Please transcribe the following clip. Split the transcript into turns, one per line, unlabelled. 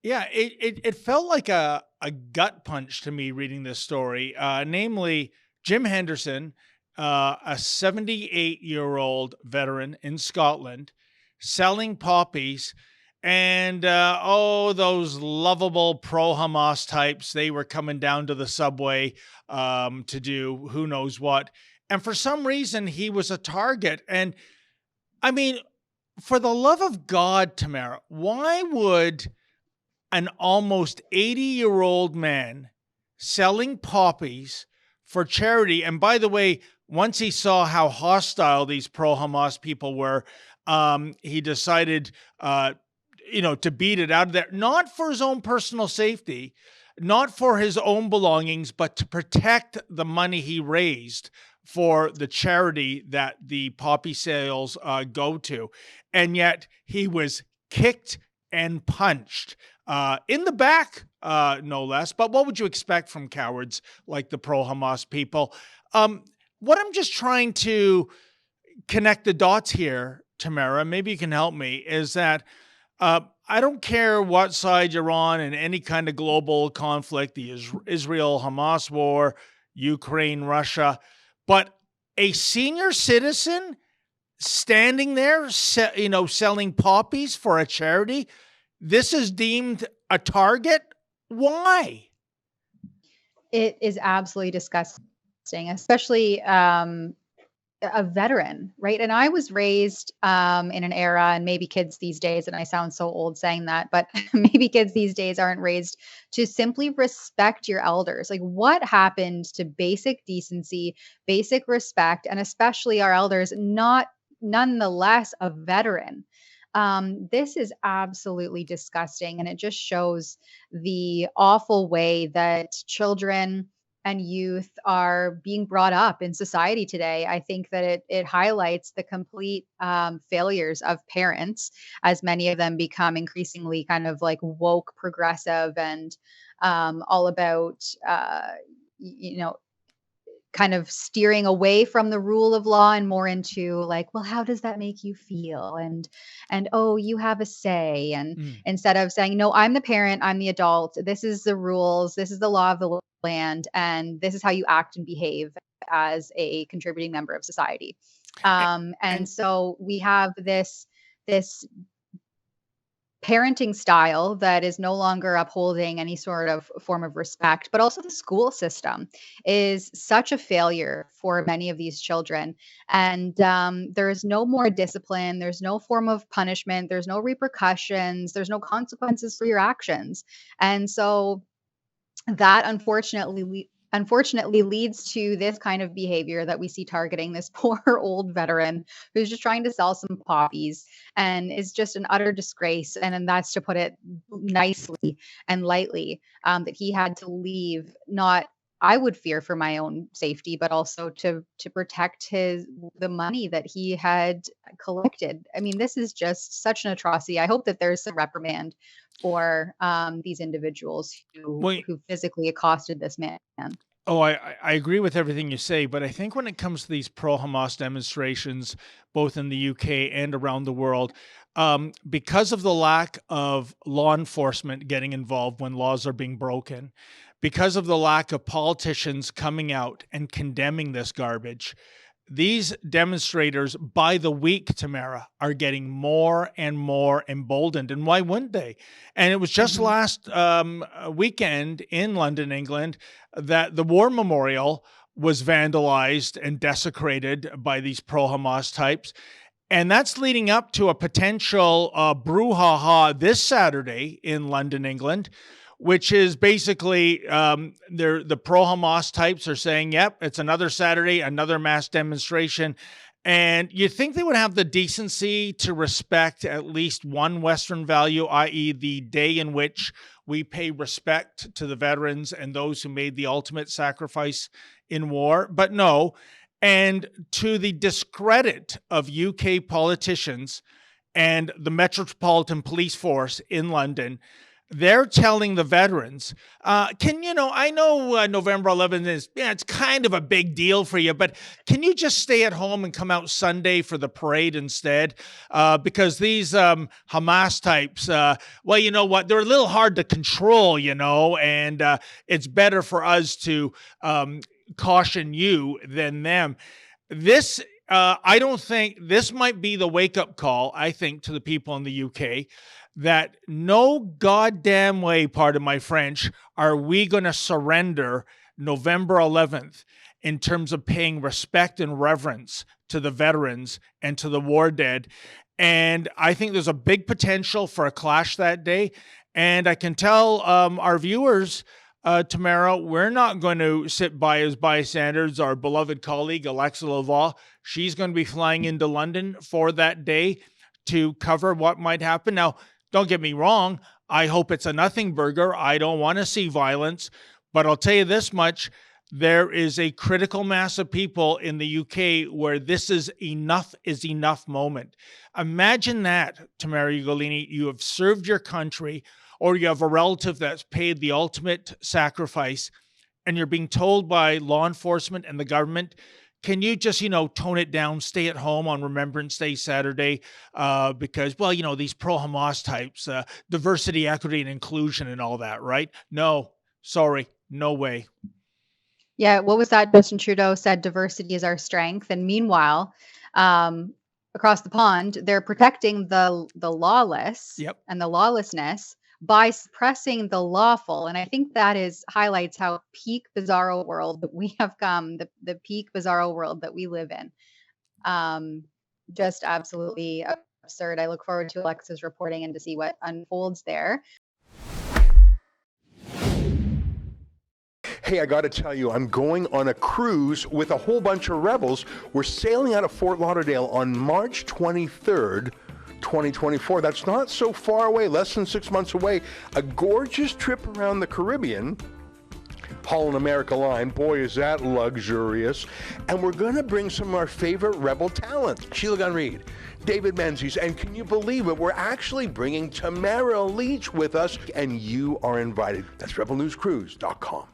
Yeah, it felt like a gut punch to me reading this story. Namely, Jim Henderson, a 78-year-old veteran in Scotland, selling poppies, and oh, those lovable pro Hamas types. They were coming down to the subway to do who knows what, and for some reason, he was a target. And I mean, for the love of God, Tamara, why would an almost 80-year-old man selling poppies for charity? And by the way, once he saw how hostile these pro Hamas people were, he decided, to beat it out of there, not for his own personal safety, not for his own belongings, but to protect the money he raised for the charity that the poppy sales go to. And yet he was kicked and punched in the back, no less. But what would you expect from cowards like the pro Hamas people? What I'm just trying to connect the dots here, Tamara, maybe you can help me, is that I don't care what side you're on in any kind of global conflict, the Israel Hamas war, Ukraine, Russia, but a senior citizen standing there, selling poppies for a charity, this is deemed a target. Why?
It is absolutely disgusting, especially a veteran, right? And I was raised in an era, and maybe kids these days, and I sound so old saying that, but maybe kids these days aren't raised to simply respect your elders. Like, what happened to basic decency, basic respect, and especially our elders, not nonetheless a veteran? This is absolutely disgusting. And it just shows the awful way that children and youth are being brought up in society today. I think that it highlights the complete failures of parents, as many of them become increasingly kind of like woke, progressive, and all about you know kind of steering away from the rule of law and more into like, well, how does that make you feel? And oh, you have a say. And
Mm.
instead of saying, no, I'm the parent, I'm the adult, this is the rules, this is the law of the land, and this is how you act and behave as a contributing member of society.
A-
And
And
so we have this parenting style that is no longer upholding any sort of form of respect, but also the school system is such a failure for many of these children. And there is no more discipline, there's no form of punishment, there's no repercussions, there's no consequences for your actions. And so that unfortunately leads to this kind of behavior that we see targeting this poor old veteran who's just trying to sell some poppies, and is just an utter disgrace. And that's to put it nicely and lightly, that he had to leave, not, I would fear for my own safety, but also to protect the money that he had collected. I mean, this is just such an atrocity. I hope that there's some reprimand for these individuals
well,
who physically accosted this man.
oh, I agree with everything you say, but I think when it comes to these pro Hamas demonstrations, both in the UK and around the world, because of the lack of law enforcement getting involved when laws are being broken, because of the lack of politicians coming out and condemning this garbage, these demonstrators by the week, Tamara, are getting more and more emboldened. And why wouldn't they? And it was just
Mhm.
last weekend in London, England, that the war memorial was vandalized and desecrated by these pro Hamas types. And that's leading up to a potential brouhaha this Saturday in London, England, which is basically the pro Hamas types are saying, yep, it's another Saturday, another mass demonstration. And you think they would have the decency to respect at least one Western value, i.e., the day in which we pay respect to the veterans and those who made the ultimate sacrifice in war. But no. And to the discredit of UK politicians and the Metropolitan Police Force in London, they're telling the veterans, I know November 11th is, yeah, it's kind of a big deal for you, but can you just stay at home and come out Sunday for the parade instead? Because these Hamas types, well, you know what? They're a little hard to control, and it's better for us to caution you than them. This, I don't think this might be the wake up call, I think, to the people in the UK that no goddamn way, pardon my French, are we going to surrender November 11th in terms of paying respect and reverence to the veterans and to the war dead. And I think there's a big potential for a clash that day. And I can tell our viewers, Tamara, we're not going to sit by as bystanders. Our beloved colleague, Alexa Laval, she's going to be flying into London for that day to cover what might happen. Now, don't get me wrong. I hope it's a nothing burger. I don't want to see violence. But I'll tell you this much. There is a critical mass of people in the UK where this is enough moment. Imagine that, Tamara Ugolini. You have served your country, or you have a relative that's paid the ultimate sacrifice, and you're being told by law enforcement and the government, can you just, tone it down, stay at home on Remembrance Day Saturday, because, well, these pro-Hamas types, diversity, equity, and inclusion and all that, right? No, sorry, no way.
Yeah, what was that? Justin Trudeau said diversity is our strength. And meanwhile, across the pond, they're protecting the lawless and the lawlessness by suppressing the lawful. And I think that highlights how peak bizarro world that we have come, the peak bizarro world that we live in. Just absolutely absurd. I look forward to Alexa's reporting and to see what unfolds there.
Hey, I got to tell you, I'm going on a cruise with a whole bunch of rebels. We're sailing out of Fort Lauderdale on March 23rd, 2024. That's not so far away, less than 6 months away. A gorgeous trip around the Caribbean. Holland America Line, boy, is that luxurious. And we're going to bring some of our favorite rebel talent. Sheila Gunn Reid, David Menzies, and can you believe it? We're actually bringing Tamara Leach with us, and you are invited. That's rebelnewscruise.com.